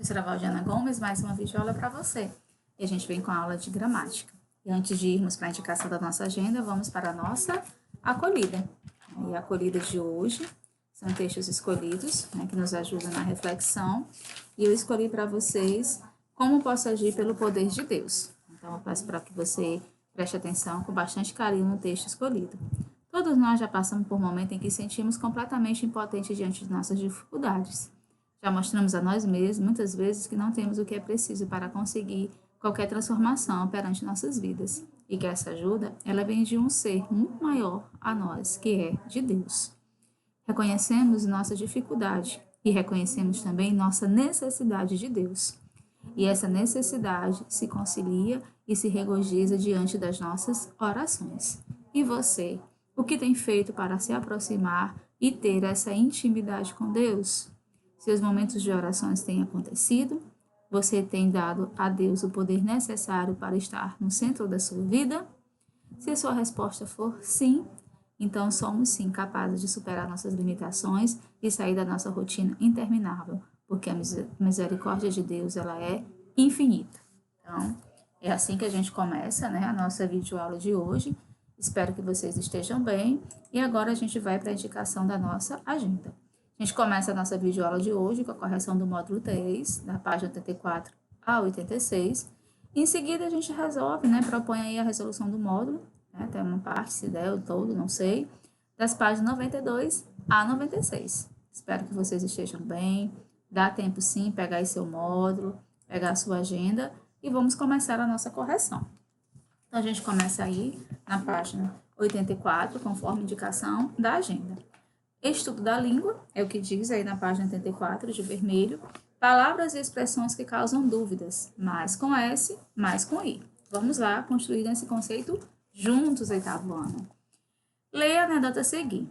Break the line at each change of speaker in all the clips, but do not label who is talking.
Professora Valdiana Gomes, mais uma videoaula para você. E a gente vem com a aula de gramática. E antes de irmos para a indicação da nossa agenda, vamos para a nossa acolhida. E a acolhida de hoje são textos escolhidos, que nos ajudam na reflexão. E eu escolhi para vocês como posso agir pelo poder de Deus. Então, eu peço para que você preste atenção com bastante carinho no texto escolhido. Todos nós já passamos por um momento em que sentimos completamente impotentes diante de nossas dificuldades. Já mostramos a nós mesmos, muitas vezes, que não temos o que é preciso para conseguir qualquer transformação perante nossas vidas. E que essa ajuda, ela vem de um ser muito maior a nós, que é de Deus. Reconhecemos nossa dificuldade e reconhecemos também nossa necessidade de Deus. E essa necessidade se concilia e se regozija diante das nossas orações. E você, o que tem feito para se aproximar e ter essa intimidade com Deus? Seus momentos de orações têm acontecido? Você tem dado a Deus o poder necessário para estar no centro da sua vida? Se a sua resposta for sim, então somos sim capazes de superar nossas limitações e sair da nossa rotina interminável, porque a misericórdia de Deus, ela é infinita. Então, é assim que a gente começa, a nossa videoaula de hoje. Espero que vocês estejam bem. E agora a gente vai para a indicação da nossa agenda. A gente começa a nossa videoaula de hoje com a correção do módulo 3, da página 84 a 86. Em seguida, a gente resolve, propõe aí a resolução do módulo, até uma parte, se der, ou todo, não sei, das páginas 92 a 96. Espero que vocês estejam bem. Dá tempo, sim, pegar aí seu módulo, pegar a sua agenda e vamos começar a nossa correção. Então, a gente começa aí na página 84, conforme indicação da agenda. Estudo da língua, é o que diz aí na página 84, de vermelho. Palavras e expressões que causam dúvidas, mais com S, mais com I. Vamos lá, construir esse conceito juntos, oitavo ano. Leia a anedota a seguir.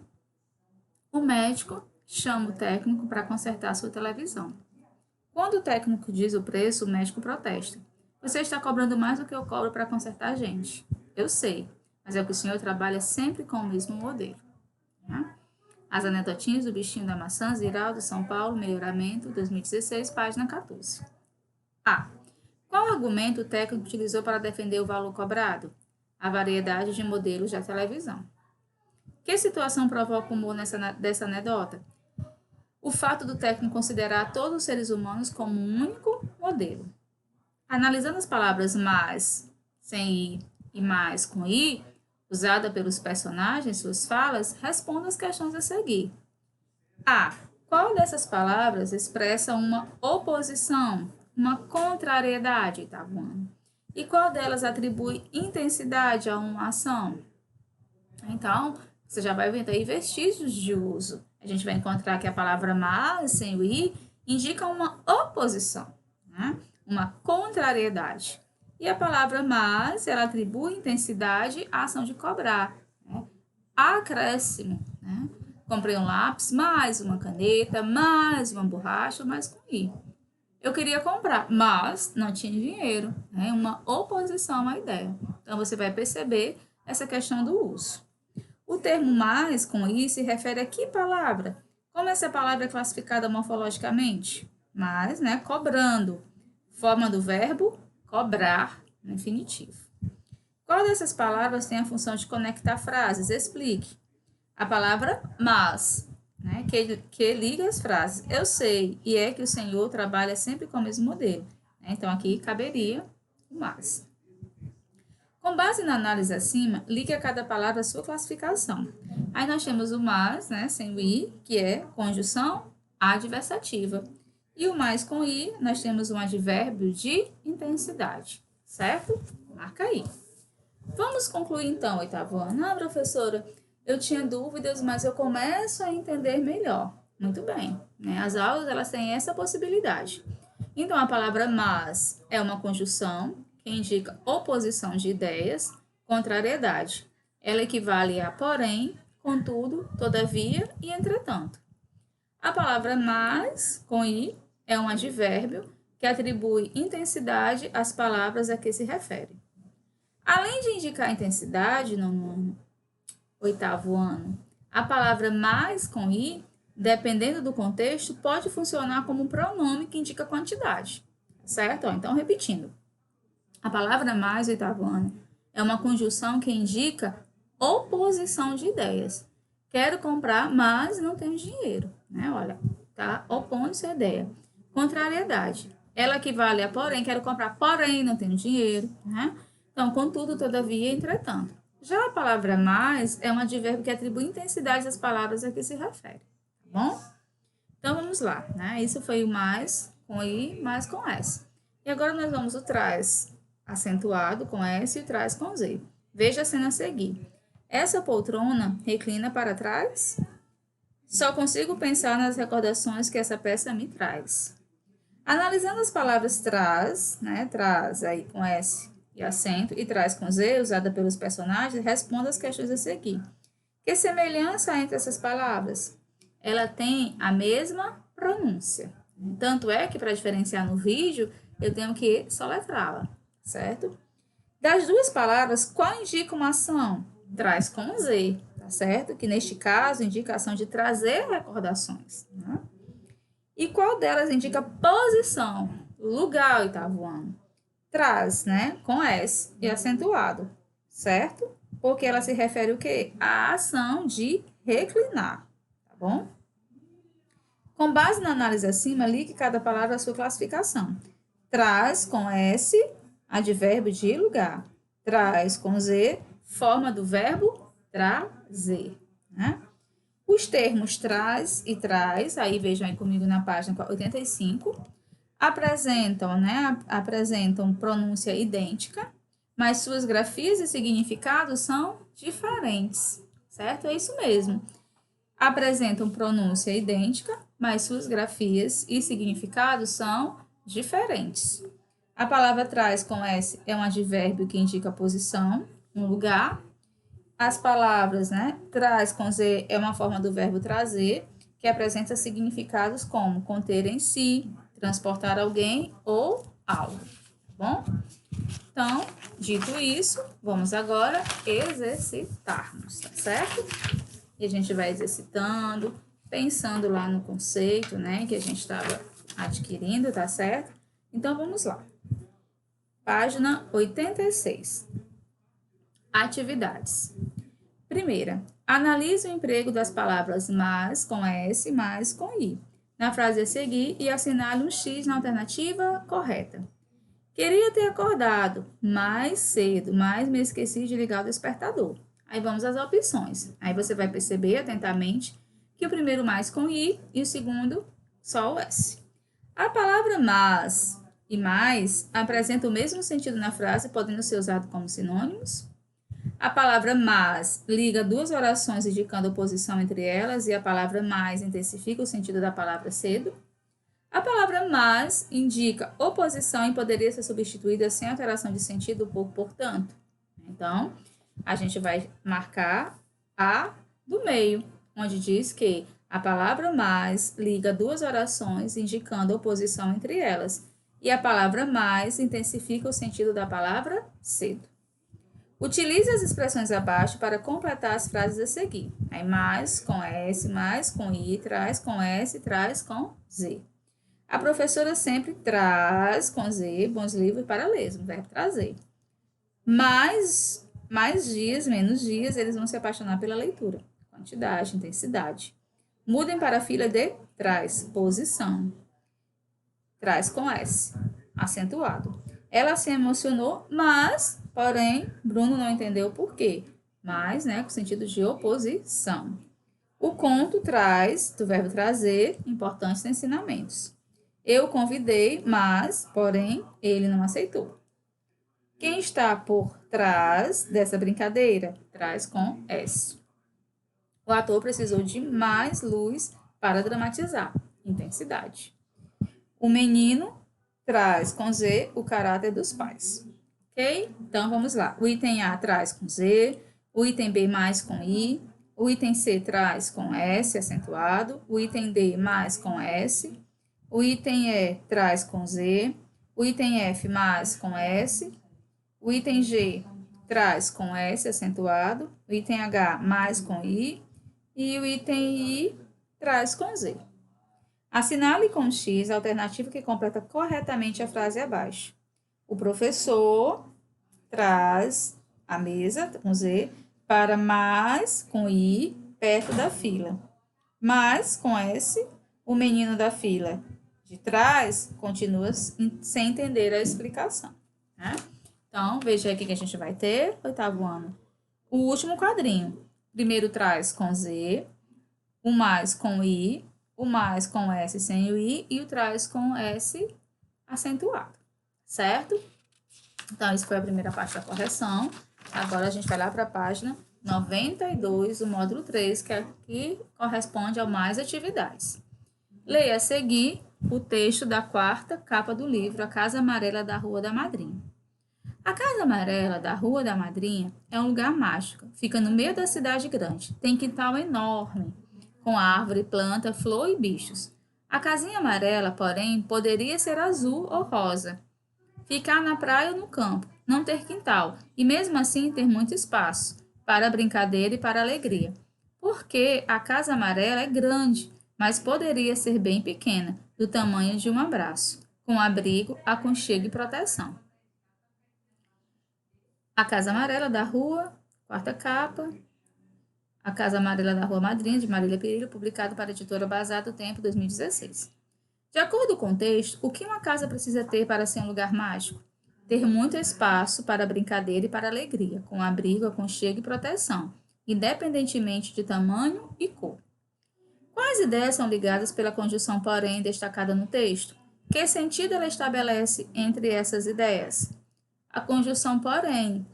O médico chama o técnico para consertar sua televisão. Quando o técnico diz o preço, o médico protesta. Você está cobrando mais do que eu cobro para consertar a gente. Eu sei, mas é que o senhor trabalha sempre com o mesmo modelo. As anedotinhas do bichinho da maçã, Ziraldo, São Paulo, Melhoramento, 2016, página 14. A. Qual argumento o técnico utilizou para defender o valor cobrado? A variedade de modelos da televisão. Que situação provoca o humor dessa anedota? O fato do técnico considerar todos os seres humanos como um único modelo. Analisando as palavras mais, sem I, e mais com I, usada pelos personagens, suas falas, responda as questões a seguir. A. Qual dessas palavras expressa uma oposição, uma contrariedade, tá bom? E qual delas atribui intensidade a uma ação? Então, você já vai vendo aí vestígios de uso. A gente vai encontrar que a palavra mas, sem o I, indica uma oposição, uma contrariedade. E a palavra mas, ela atribui intensidade à ação de cobrar. Acréscimo. Comprei um lápis, mais uma caneta, mais uma borracha, mais com I. Eu queria comprar, mas não tinha dinheiro. Uma oposição à ideia. Então, você vai perceber essa questão do uso. O termo mais com I se refere a que palavra? Como essa palavra é classificada morfologicamente? Mais, cobrando. Forma do verbo cobrar, no infinitivo. Qual dessas palavras tem a função de conectar frases? Explique. A palavra mas, que liga as frases. Eu sei, e é que o Senhor trabalha sempre com o mesmo modelo. Então, aqui caberia o mas. Com base na análise acima, ligue a cada palavra a sua classificação. Aí nós temos o mas, sem o I, que é conjunção adversativa. E o mais com I, nós temos um advérbio de intensidade, certo? Marca aí. Vamos concluir então, oitavo ano. Ah, professora, eu tinha dúvidas, mas eu começo a entender melhor. Muito bem, As aulas, elas têm essa possibilidade. Então, a palavra mas é uma conjunção que indica oposição de ideias, contrariedade. Ela equivale a porém, contudo, todavia e entretanto. A palavra mas, com I, é um advérbio que atribui intensidade às palavras a que se refere. Além de indicar intensidade no oitavo ano, a palavra mais com I dependendo do contexto, pode funcionar como um pronome que indica quantidade, certo? Então, repetindo. A palavra mais, oitavo ano, é uma conjunção que indica oposição de ideias. Quero comprar, mas não tenho dinheiro, né? Olha, tá opondo-se à ideia. Contrariedade. Ela equivale a porém, quero comprar, porém não tenho dinheiro, né? Então, contudo, todavia, entretanto. Já a palavra mais é um advérbio que atribui intensidade às palavras a que se refere, tá bom? Então, vamos lá, né? Isso foi o mais com I, mais com S. E agora nós vamos o traz acentuado com S e o traz com Z. Veja a cena a seguir. Essa poltrona reclina para trás? Só consigo pensar nas recordações que essa peça me traz. Analisando as palavras traz, né? Traz aí com S e acento, e traz com Z, usada pelos personagens, responda as questões a seguir. Que semelhança há entre essas palavras? Ela tem a mesma pronúncia. Tanto é que, para diferenciar no vídeo, eu tenho que soletrá-la, certo? Das duas palavras, qual indica uma ação? Traz com Z, tá certo? Que neste caso indica a ação de trazer recordações, né? E qual delas indica posição? Lugar, oitavo ano. Traz, né? Com S e acentuado, certo? Porque ela se refere o quê? À ação de reclinar, tá bom? Com base na análise acima, ligue cada palavra a sua classificação. Traz com S, advérbio de lugar. Traz com Z, forma do verbo trazer, né? Os termos traz e traz, aí vejam aí comigo na página 85, apresentam pronúncia idêntica, mas suas grafias e significados são diferentes, certo? É isso mesmo. Apresentam pronúncia idêntica, mas suas grafias e significados são diferentes. A palavra traz com S é um advérbio que indica posição, um lugar. As palavras, né, traz com Z é uma forma do verbo trazer, que apresenta significados como conter em si, transportar alguém ou algo, tá bom? Então, dito isso, vamos agora exercitarmos, tá certo? E a gente vai exercitando, pensando lá no conceito, né, que a gente estava adquirindo, tá certo? Então, vamos lá. Página 86. Atividades. Primeira, analise o emprego das palavras mas com S, mais com I na frase a seguir e assinale um X na alternativa correta. Queria ter acordado mais cedo, mas me esqueci de ligar o despertador. Aí vamos às opções. Aí você vai perceber atentamente que o primeiro mais com I e o segundo só o S. A palavra mas e mais apresenta o mesmo sentido na frase, podendo ser usado como sinônimos. A palavra mas liga duas orações indicando oposição entre elas e a palavra mais intensifica o sentido da palavra cedo. A palavra mas indica oposição e poderia ser substituída sem alteração de sentido por portanto. Então, a gente vai marcar a do meio, onde diz que a palavra mais liga duas orações indicando oposição entre elas e a palavra mais intensifica o sentido da palavra cedo. Utilize as expressões abaixo para completar as frases a seguir. Aí, mais com S, mais com I, traz com S, traz com Z. A professora sempre traz com Z bons livros para ler, o verbo trazer. Mais dias, menos dias, eles vão se apaixonar pela leitura. Quantidade, intensidade. Mudem para a fila de traz, posição. Traz com S, acentuado. Ela se emocionou, mas, porém, Bruno não entendeu o porquê. Mas, né, com sentido de oposição. O conto traz, do verbo trazer, importantes ensinamentos. Eu convidei, mas, porém, ele não aceitou. Quem está por trás dessa brincadeira? Traz com S. O ator precisou de mais luz para dramatizar. Intensidade. O menino traz com Z o caráter dos pais. Ok? Então, vamos lá. O item A traz com Z, o item B mais com I, o item C traz com S acentuado, o item D mais com S, o item E traz com Z, o item F mais com S, o item G traz com S acentuado, o item H mais com I e o item I traz com Z. Assinale com X a alternativa que completa corretamente a frase abaixo. O professor traz a mesa com Z para mais com I perto da fila. Mas com S, o menino da fila de trás continua sem entender a explicação. Né? Então, veja aqui que a gente vai ter, 8º ano. O último quadrinho. Primeiro traz com Z, o mais com I, o mais com S sem o I e o traz com S acentuado. Certo? Então, isso foi a primeira parte da correção. Agora, a gente vai lá para a página 92 do módulo 3, que corresponde ao mais atividades. Leia a seguir o texto da 4ª capa do livro A Casa Amarela da Rua da Madrinha. A Casa Amarela da Rua da Madrinha é um lugar mágico. Fica no meio da cidade grande. Tem quintal enorme, com árvore, planta, flor e bichos. A casinha amarela, porém, poderia ser azul ou rosa. Ficar na praia ou no campo, não ter quintal e mesmo assim ter muito espaço para brincadeira e para alegria. Porque a Casa Amarela é grande, mas poderia ser bem pequena, do tamanho de um abraço, com abrigo, aconchego e proteção. A Casa Amarela da Rua, 4ª capa. A Casa Amarela da Rua Madrinha, de Marília Perillo, publicado para a editora Bazar do Tempo, 2016. De acordo com o texto, o que uma casa precisa ter para ser um lugar mágico? Ter muito espaço para brincadeira e para alegria, com abrigo, aconchego e proteção, independentemente de tamanho e cor. Quais ideias são ligadas pela conjunção porém destacada no texto? Que sentido ela estabelece entre essas ideias? A conjunção porém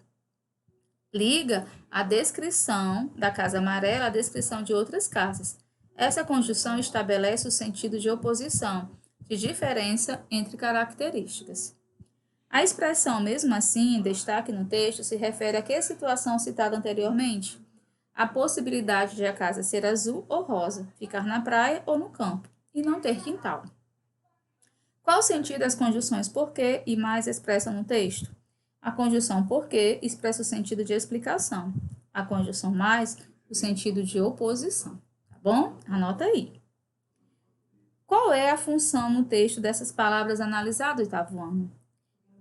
liga a descrição da Casa Amarela à descrição de outras casas. Essa conjunção estabelece o sentido de oposição, de diferença entre características. A expressão, mesmo assim, em destaque no texto, se refere a que situação citada anteriormente? A possibilidade de a casa ser azul ou rosa, ficar na praia ou no campo, e não ter quintal. Qual o sentido das conjunções porque e mais expressam no texto? A conjunção porque expressa o sentido de explicação. A conjunção mais, o sentido de oposição. Tá bom? Anota aí. Qual é a função no texto dessas palavras analisadas, 8º ano?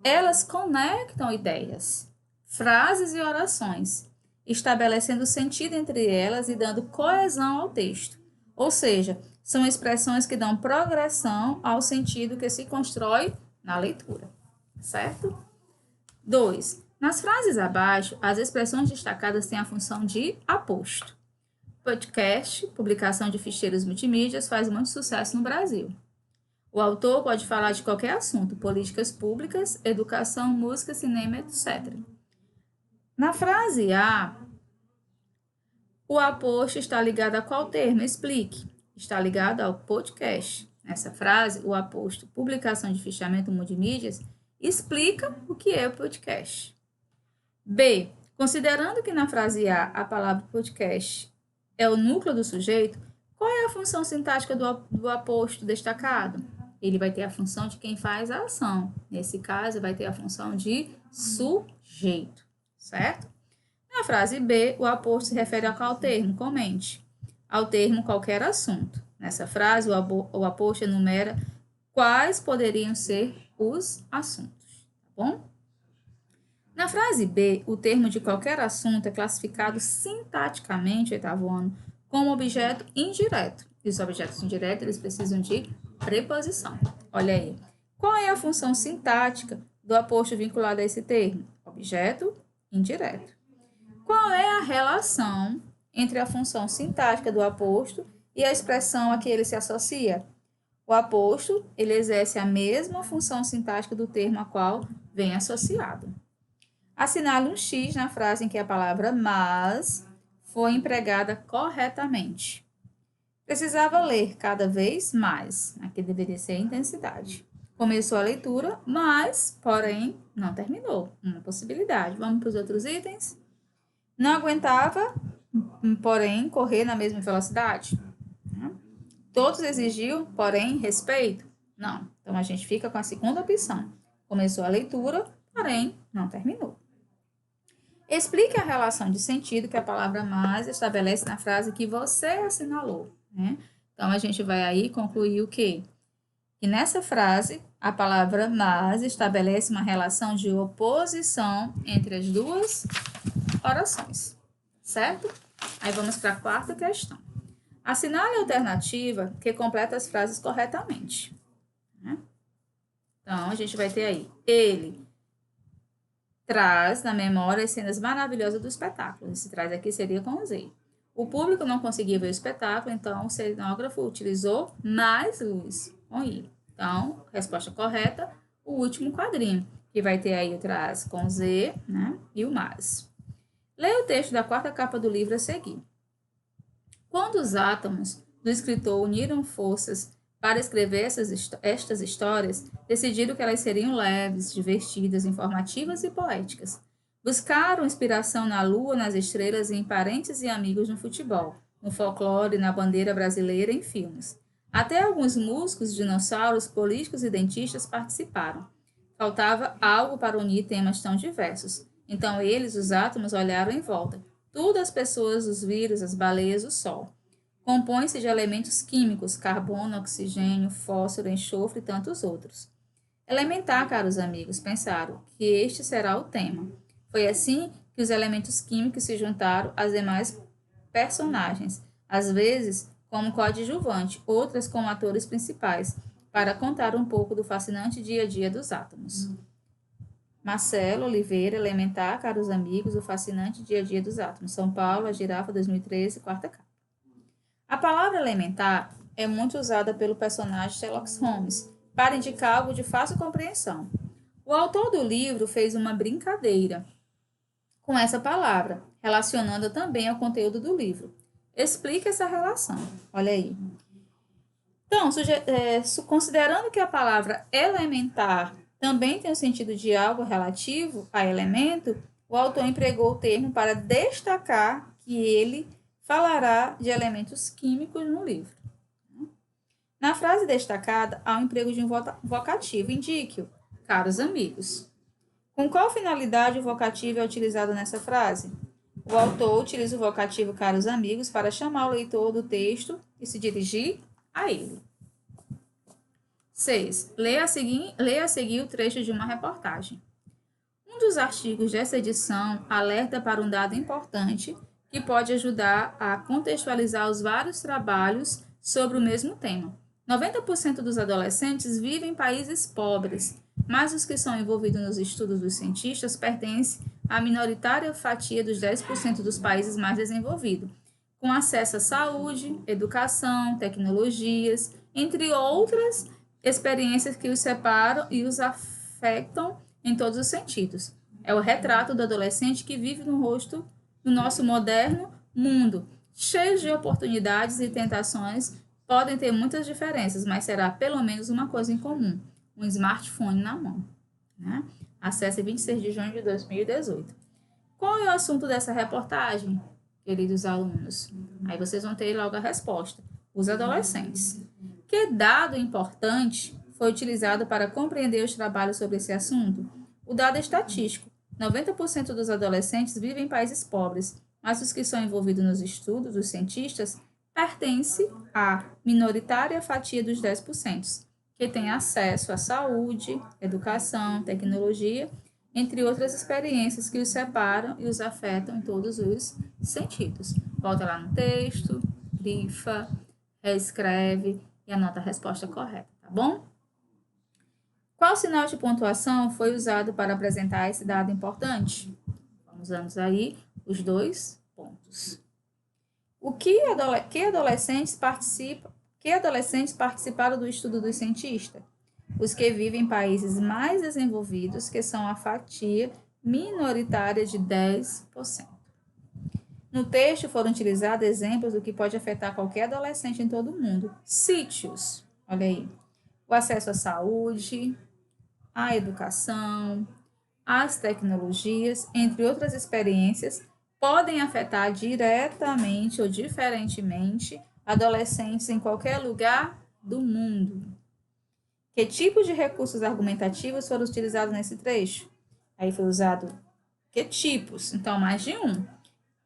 Elas conectam ideias, frases e orações, estabelecendo sentido entre elas e dando coesão ao texto. Ou seja, são expressões que dão progressão ao sentido que se constrói na leitura. Certo? 2. Nas frases abaixo, as expressões destacadas têm a função de aposto. Podcast, publicação de ficheiros multimídias, faz muito sucesso no Brasil. O autor pode falar de qualquer assunto, políticas públicas, educação, música, cinema, etc. Na frase A, o aposto está ligado a qual termo? Explique. Está ligado ao podcast. Nessa frase, o aposto, publicação de fichamento multimídias, explica o que é o podcast. B. Considerando que na frase A palavra podcast é o núcleo do sujeito, qual é a função sintática do aposto destacado? Ele vai ter a função de quem faz a ação. Nesse caso, vai ter a função de sujeito, certo? Na frase B, o aposto se refere a qual termo? Comente. Ao termo qualquer assunto. Nessa frase, o aposto enumera quais poderiam ser os assuntos, tá bom? Na frase B, o termo de qualquer assunto é classificado sintaticamente, 8º ano, como objeto indireto. E os objetos indiretos, eles precisam de preposição. Olha aí. Qual é a função sintática do aposto vinculado a esse termo? Objeto indireto. Qual é a relação entre a função sintática do aposto e a expressão a que ele se associa? O aposto, ele exerce a mesma função sintática do termo a qual vem associado. Assinale um X na frase em que a palavra mas foi empregada corretamente. Precisava ler cada vez mais. Aqui deveria ser a intensidade. Começou a leitura, mas, porém, não terminou. Uma possibilidade. Vamos para os outros itens. Não aguentava, porém, correr na mesma velocidade. Todos exigiam, porém, respeito? Não. Então, a gente fica com a segunda opção. Começou a leitura, porém, não terminou. Explique a relação de sentido que a palavra mais estabelece na frase que você assinalou. Né? Então, a gente vai aí concluir o quê? Que nessa frase, a palavra mas estabelece uma relação de oposição entre as duas orações, certo? Aí vamos para a quarta questão. Assinale a alternativa que completa as frases corretamente. Então, a gente vai ter aí, ele traz na memória as cenas maravilhosas do espetáculo. Esse traz aqui seria com Z. O público não conseguia ver o espetáculo, então o cenógrafo utilizou mais luz com I. Então, resposta correta, o último quadrinho, que vai ter aí o traz com Z, né, e o mais. Leia o texto da quarta capa do livro a seguir. Quando os átomos do escritor uniram forças para escrever estas histórias, decidiram que elas seriam leves, divertidas, informativas e poéticas. Buscaram inspiração na lua, nas estrelas e em parentes e amigos no futebol, no folclore, na bandeira brasileira e em filmes. Até alguns músicos, dinossauros, políticos e dentistas participaram. Faltava algo para unir temas tão diversos. Então eles, os átomos, olharam em volta. Tudo, as pessoas, os vírus, as baleias, o sol. Compõe-se de elementos químicos, carbono, oxigênio, fósforo, enxofre e tantos outros. Elementar, caros amigos, pensaram que este será o tema. Foi assim que os elementos químicos se juntaram às demais personagens, às vezes como coadjuvante, outras como atores principais, para contar um pouco do fascinante dia a dia dos átomos. Marcelo Oliveira, Elementar, caros amigos, o fascinante dia a dia dos átomos. São Paulo, a Girafa, 2013, quarta capa. A palavra elementar é muito usada pelo personagem Sherlock Holmes para indicar algo de fácil compreensão. O autor do livro fez uma brincadeira com essa palavra, relacionando também ao conteúdo do livro. Explica essa relação. Olha aí. Então, considerando que a palavra elementar também tem o sentido de algo relativo a elemento, o autor empregou o termo para destacar que ele falará de elementos químicos no livro. Na frase destacada, há o emprego de um vocativo. Indique-o, caros amigos. Com qual finalidade o vocativo é utilizado nessa frase? O autor utiliza o vocativo caros amigos para chamar o leitor do texto e se dirigir a ele. 6. Leia a seguir o trecho de uma reportagem. Um dos artigos dessa edição alerta para um dado importante que pode ajudar a contextualizar os vários trabalhos sobre o mesmo tema. 90% dos adolescentes vivem em países pobres, mas os que são envolvidos nos estudos dos cientistas pertencem à minoritária fatia dos 10% dos países mais desenvolvidos, com acesso à saúde, educação, tecnologias, entre outras experiências que os separam e os afetam em todos os sentidos. É o retrato do adolescente que vive no nosso moderno mundo, cheio de oportunidades e tentações. Podem ter muitas diferenças, mas será pelo menos uma coisa em comum: um smartphone na mão. Né? Acesse 26 de junho de 2018. Qual é o assunto dessa reportagem, queridos alunos? Aí vocês vão ter logo a resposta: os adolescentes. Que dado importante foi utilizado para compreender os trabalhos sobre esse assunto? O dado estatístico: 90% dos adolescentes vivem em países pobres, mas os que são envolvidos nos estudos dos cientistas pertencem à minoritária fatia dos 10%, que tem acesso à saúde, educação, tecnologia, entre outras experiências que os separam e os afetam em todos os sentidos. Volta lá no texto, grifa, reescreve e anota a resposta correta, tá bom? Qual sinal de pontuação foi usado para apresentar esse dado importante? Usamos aí os 2 pontos. Que adolescentes participaram do estudo dos cientistas? Os que vivem em países mais desenvolvidos, que são a fatia minoritária de 10%. No texto foram utilizados exemplos do que pode afetar qualquer adolescente em todo o mundo. Sítios, olha aí. O acesso à saúde, à educação, às tecnologias, entre outras experiências, podem afetar diretamente ou diferentemente adolescentes em qualquer lugar do mundo. Que tipos de recursos argumentativos foram utilizados nesse trecho? Aí foi usado que tipos? Então, mais de um.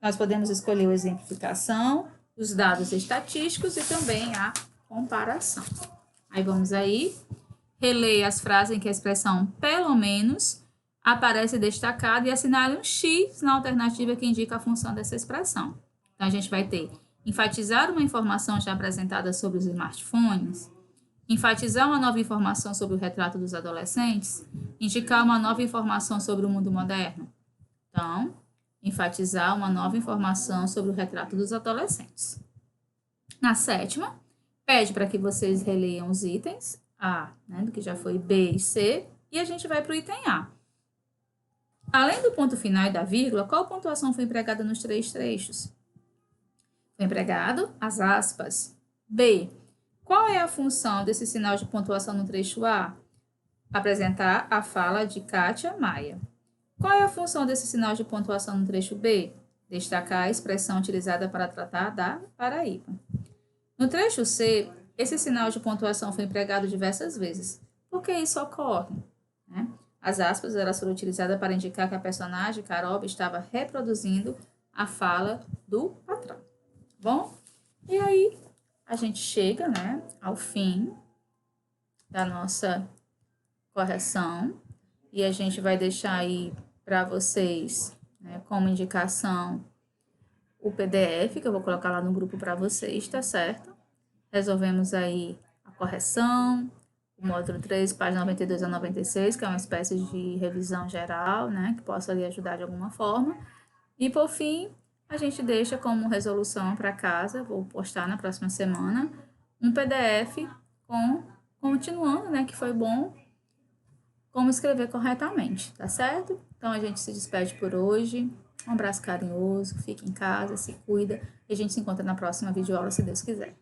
Nós podemos escolher a exemplificação, os dados estatísticos e também a comparação. Aí vamos aí, releia as frases em que a expressão pelo menos aparece destacada e assinale um X na alternativa que indica a função dessa expressão. Então, a gente vai ter enfatizar uma informação já apresentada sobre os smartphones, enfatizar uma nova informação sobre o retrato dos adolescentes, indicar uma nova informação sobre o mundo moderno. Então, enfatizar uma nova informação sobre o retrato dos adolescentes. Na sétima, pede para que vocês releiam os itens A, né, do que já foi B e C, e a gente vai para o item A. Além do ponto final e da vírgula, qual pontuação foi empregada nos 3 trechos? Foi empregado as aspas. B. Qual é a função desse sinal de pontuação no trecho A? Apresentar a fala de Kátia Maia. Qual é a função desse sinal de pontuação no trecho B? Destacar a expressão utilizada para tratar da Paraíba. No trecho C, esse sinal de pontuação foi empregado diversas vezes. Por que isso ocorre? As aspas elas foram utilizadas para indicar que a personagem, Carol, estava reproduzindo a fala do patrão. Bom? E aí, a gente chega, né, ao fim da nossa correção e a gente vai deixar aí para vocês, né, como indicação, o PDF, que eu vou colocar lá no grupo para vocês, tá certo? Resolvemos aí a correção, o módulo 3, página 92 a 96, que é uma espécie de revisão geral, né, que possa lhe ajudar de alguma forma. E, por fim, a gente deixa como resolução para casa, vou postar na próxima semana, um PDF continuando, né, que foi bom, como escrever corretamente, tá certo? Então, a gente se despede por hoje. Um abraço carinhoso, fique em casa, se cuida, e a gente se encontra na próxima videoaula, se Deus quiser.